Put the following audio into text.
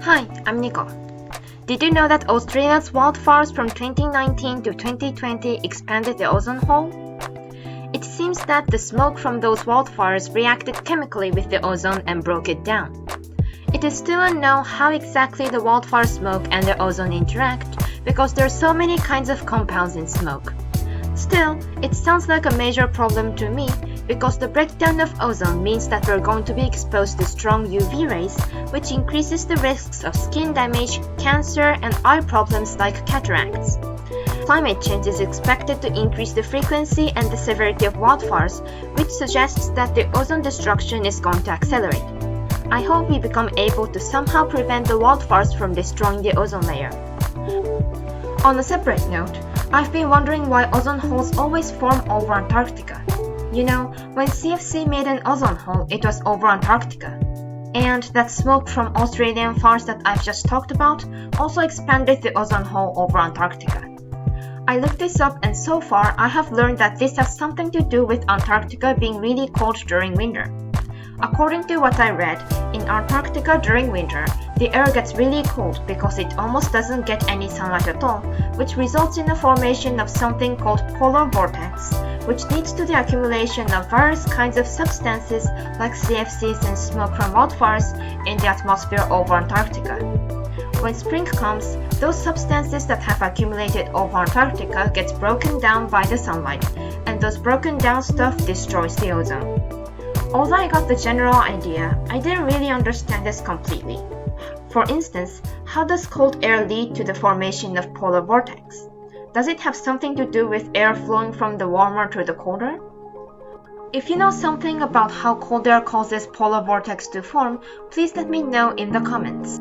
Hi, I'm Nico. Did you know that Australia's wildfires from 2019 to 2020 expanded the ozone hole? It seems that the smoke from those wildfires reacted chemically with the ozone and broke it down. It is still unknown how exactly the wildfire smoke and the ozone interact because there are so many kinds of compounds in smoke. Still, it sounds like a major problem to me because the breakdown of ozone means that we're going to be exposed to strong UV rays, which increases the risks of skin damage, cancer, and eye problems like cataracts. Climate change is expected to increase the frequency and the severity of wildfires, which suggests that the ozone destruction is going to accelerate. I hope we become able to somehow prevent the wildfires from destroying the ozone layer. On a separate note, I've been wondering why ozone holes always form over Antarctica. You know, when CFC made an ozone hole, it was over Antarctica. And that smoke from Australian fires that I've just talked about also expanded the ozone hole over Antarctica. I looked this up and so far I have learned that this has something to do with Antarctica being really cold during winter. According to what I read, in Antarctica during winter, the air gets really cold because it almost doesn't get any sunlight at all, which results in the formation of something called polar vortex, which leads to the accumulation of various kinds of substances like CFCs and smoke from wildfires in the atmosphere over Antarctica. When spring comes, those substances that have accumulated over Antarctica gets broken down by the sunlight, and those broken down stuff destroys the ozone. Although I got the general idea, I didn't really understand this completely. For instance, how does cold air lead to the formation of polar vortex? Does it have something to do with air flowing from the warmer to the colder? If you know something about how cold air causes polar vortex to form, please let me know in the comments.